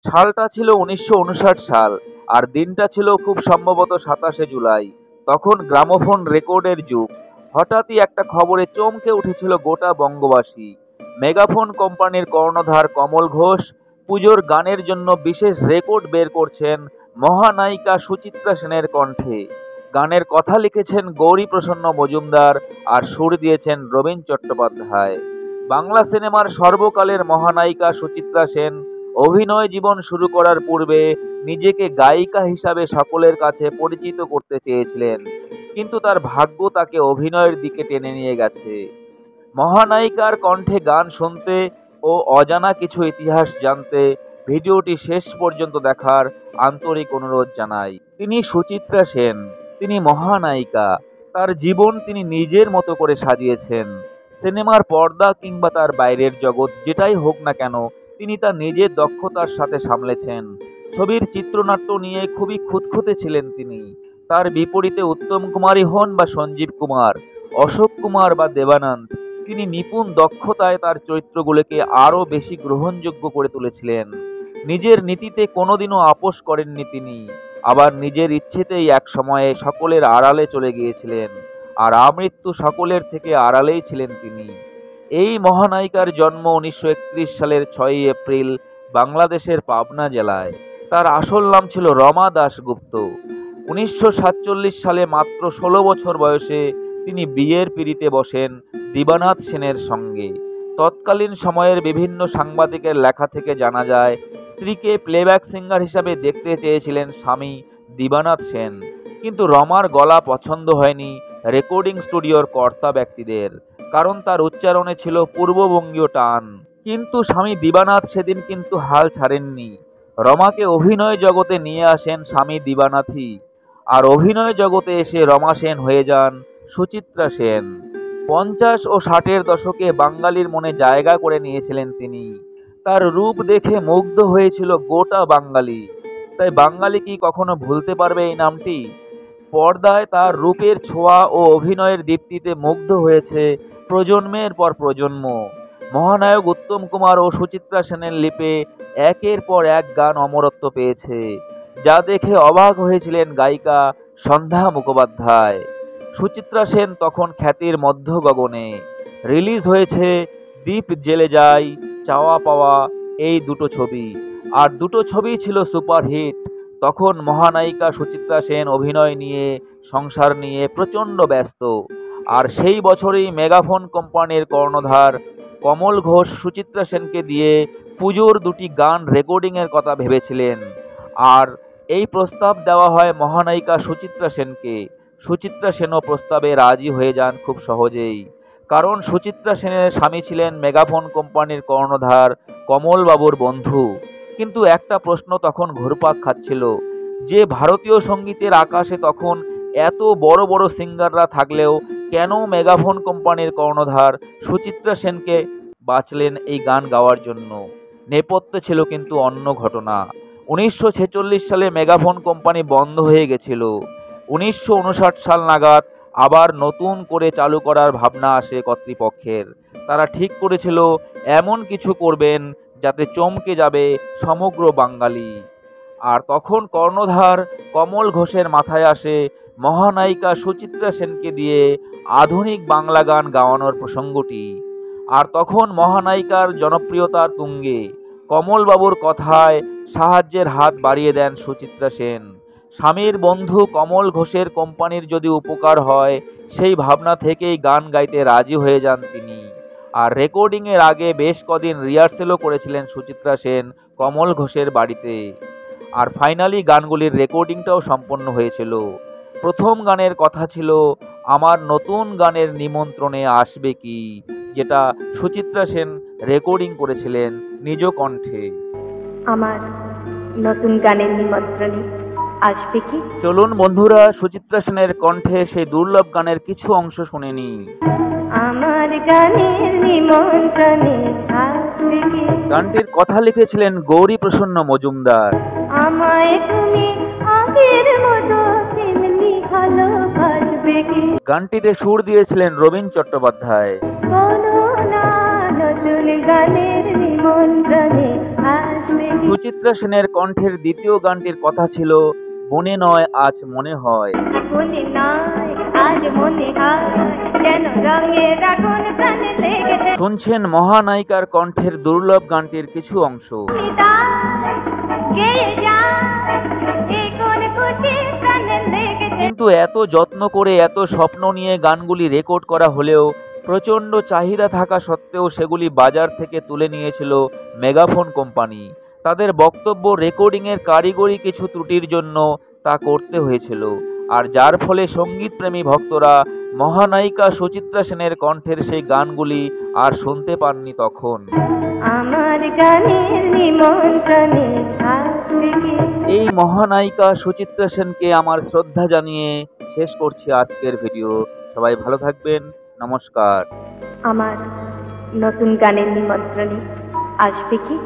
সালটা ছিল ১৯৫৯ সাল, আর দিনটা ছিল খুব সম্ভবত ২৭শে জুলাই। তখন গ্রামোফোন রেকর্ডের যুগ। হঠাৎই একটা খবরে চমকে উঠেছিল গোটা বঙ্গবাসী। মেগাফোন কোম্পানির কর্ণধার কমল ঘোষ পুজোর গানের জন্য বিশেষ রেকর্ড বের করছেন মহানায়িকা সুচিত্রা সেনের কণ্ঠে। গানের কথা লিখেছেন গৌরীপ্রসন্ন মজুমদার, আর সুর দিয়েছেন রবীন চট্টোপাধ্যায়। বাংলা সিনেমার সর্বকালের মহানায়িকা সুচিত্রা সেন অভিনয় জীবন শুরু করার পূর্বে নিজেকে গায়িকা হিসাবে সকলের কাছে পরিচিত করতে চেয়েছিলেন, কিন্তু তার ভাগ্য তাকে অভিনয়ের দিকে টেনে নিয়ে গেছে। মহানায়িকার কণ্ঠে গান শুনতে ও অজানা কিছু ইতিহাস জানতে ভিডিওটি শেষ পর্যন্ত দেখার আন্তরিক অনুরোধ জানাই। তিনি সুচিত্রা সেন, তিনি মহানায়িকা। তার জীবন তিনি নিজের মতো করে সাজিয়েছেন। সিনেমার পর্দা কিংবা তার বাইরের জগৎ যেটাই হোক না কেন, তিনি তা নিজের দক্ষতার সাথে সামলেছেন। ছবির চিত্রনাট্য নিয়ে খুবই খুঁতখুঁতে ছিলেন তিনি। তার বিপরীতে উত্তম কুমারই হন বা সঞ্জীব কুমার, অশোক কুমার বা দেবানন্দ, তিনি নিপুণ দক্ষতায় তার চরিত্রগুলোকে আরও বেশি গ্রহণযোগ্য করে তুলেছিলেন। নিজের নীতিতে কোনোদিনও আপোষ করেননি তিনি, আবার নিজের ইচ্ছেতেই এক সময়ে সকলের আড়ালে চলে গিয়েছিলেন, আর আমৃত্যু সকলের থেকে আড়ালেই ছিলেন তিনি। এই মহানায়িকার জন্ম ১৯৩১ সালের ৬ই এপ্রিল বাংলাদেশের পাবনা জেলায়। তার আসল নাম ছিল রমা দাশগুপ্ত। ১৯৪৭ সালে মাত্র ১৬ বছর বয়সে তিনি বিয়ের পিঁড়িতে বসেন দিবানাথ সেনের সঙ্গে। তৎকালীন সময়ের বিভিন্ন সাংবাদিকের লেখা থেকে জানা যায়, স্ত্রীকে প্লেব্যাক সিঙ্গার হিসাবে দেখতে চেয়েছিলেন স্বামী দিবানাথ সেন, কিন্তু রমার গলা পছন্দ হয়নি রেকর্ডিং স্টুডিওর কর্তা ব্যক্তিদের, কারণ তার উচ্চারণে ছিল পূর্ববঙ্গীয় টান। কিন্তু স্বামী দিবানাথ সেদিন কিন্তু হাল ছাড়েননি। রমাকে অভিনয় জগতে নিয়ে আসেন স্বামী দিবানাথই, আর অভিনয় জগতে এসে রমা সেন হয়ে যান সুচিত্রা সেন। ৫০ ও ৬০-এর দশকে বাঙালির মনে জায়গা করে নিয়েছিলেন তিনি। তার রূপ দেখে মুগ্ধ হয়েছিল গোটা বাঙালি। তাই বাঙালি কি কখনো ভুলতে পারবে এই নামটি? পর্দায় তার রূপের ছোঁয়া ও অভিনয়ের দীপ্তিতে মুগ্ধ হয়েছে প্রজন্মের পর প্রজন্ম। মহানায়ক উত্তম কুমার ও সুচিত্রা সেনের লিপে একের পর এক গান অমরত্ব পেয়েছে, যা দেখে অবাক হয়েছিলেন গায়িকা সন্ধ্যা মুখোপাধ্যায়। সুচিত্রা সেন তখন খ্যাতির মধ্য গগনে। রিলিজ হয়েছে দ্বীপ জেলে যায়, চাওয়া পাওয়া এই দুটো ছবি, আর দুটো ছবি ছিল সুপারহিট। তখন মহানায়িকা সুচিত্রা সেন অভিনয় নিয়ে, সংসার নিয়ে প্রচণ্ড ব্যস্ত। আর সেই বছরেই মেগাফোন কোম্পানির কর্ণধার কমল ঘোষ সুচিত্রা সেনকে দিয়ে পুজোর দুটি গান রেকর্ডিংয়ের কথা ভেবেছিলেন, আর এই প্রস্তাব দেওয়া হয় মহানায়িকা সুচিত্রা সেনকে। সুচিত্রা সেনও প্রস্তাবে রাজি হয়ে যান খুব সহজেই, কারণ সুচিত্রা সেনের স্বামী ছিলেন মেগাফোন কোম্পানির কর্ণধার কমলবাবুর বন্ধু। কিন্তু একটা প্রশ্ন তখন ঘুরপাক খাচ্ছিল, যে ভারতীয় সঙ্গীতের আকাশে তখন এত বড় বড় সিঙ্গাররা থাকলেও কেন মেগাফোন কোম্পানির কর্ণধার সুচিত্রা সেনকে বাছলেন এই গান গাওয়ার জন্য? নেপথ্যে ছিল কিন্তু অন্য ঘটনা। ১৯৪৬ সালে মেগাফোন কোম্পানি বন্ধ হয়ে গেছিল। ১৯৫৯ সাল নাগাদ আবার নতুন করে চালু করার ভাবনা আসে কর্তৃপক্ষের। তারা ঠিক করেছিল এমন কিছু করবেন যাতে চমকে যাবে সমগ্র বাঙালি। আর তখন কর্ণধার কমল ঘোষের মাথায় আসে মহানায়িকা সুচিত্রা সেনকে দিয়ে আধুনিক বাংলা গান গাওয়ানোর প্রসঙ্গটি। আর তখন মহানায়িকার জনপ্রিয়তার তুঙ্গে। কমলবাবুর কথায় সাহায্যের হাত বাড়িয়ে দেন সুচিত্রা সেন। স্বামীর বন্ধু কমল ঘোষের কোম্পানির যদি উপকার হয়, সেই ভাবনা থেকেই গান গাইতে রাজি হয়ে যান তিনি। আর রেকর্ডিংয়ের আগে বেশ কদিন রিহার্সেলও করেছিলেন সুচিত্রা সেন কমল ঘোষের বাড়িতে। আর ফাইনালি গানগুলির রেকর্ডিংটাও সম্পন্ন হয়েছিল। প্রথম গানের কথা ছিল আমার নতুন গানের নিমন্ত্রণে আসবে কি, যেটা সুচিত্রা সেন রেকর্ডিং করেছিলেন নিজ কণ্ঠে। আমার নতুন গানের নিমন্ত্রণে আসবে কি? চলুন বন্ধুরা, সুচিত্রা সেনের কণ্ঠে সেই দুর্লভ গানের কিছু অংশ শুনে নিই। আমার গানের নিমন্ত্রণে আসবে কি? গানটির কথা লিখেছিলেন গৌরীপ্রসন্ন মজুমদার। আমায় তুমি আগের মতো তেমনি ভালোবাসবে কি? গানটিতে সুর দিয়েছিলেন রবীন চট্টোপাধ্যায়। বলো না নতুন গানের নিমন্ত্রণে আসবে কি? সুচিত্রা সেনের কণ্ঠের দ্বিতীয় গানটির কথা ছিল মনে নয় আজ মনে হয়। মনে নয় আজ মনে হয় যেন রঙের আগুন প্রাণে লেগেছে। শুনছেন মহানায়িকার কণ্ঠের দুর্লভ গানটির কিছু অংশ। কিন্তু এত যত্ন করে এত স্বপ্ন নিয়ে গানগুলি রেকর্ড করা হলেও প্রচণ্ড চাহিদা থাকা সত্ত্বেও সেগুলি বাজার থেকে তুলে নিয়েছিল মেগাফোন কোম্পানি। তাদের বক্তব্য রেকর্ডিংয়ের কারিগরি কিছু ত্রুটির জন্য তা করতে হয়েছিল, আর যার ফলে সঙ্গীতপ্রেমী ভক্তরা মহানায়িকা সুচিত্রা সেনের কণ্ঠের সেই গানগুলি আর শুনতে পাননি তখন। আমার গানের নিমন্ত্রণে আসবে কে? এই মহানায়িকা সুচিত্রা সেনকে আমার শ্রদ্ধা জানিয়ে শেষ করছি আজকের ভিডিও। সবাই ভালো থাকবেন, নমস্কার। আমার নতুন গানের নিমন্ত্রণে আসবে কি?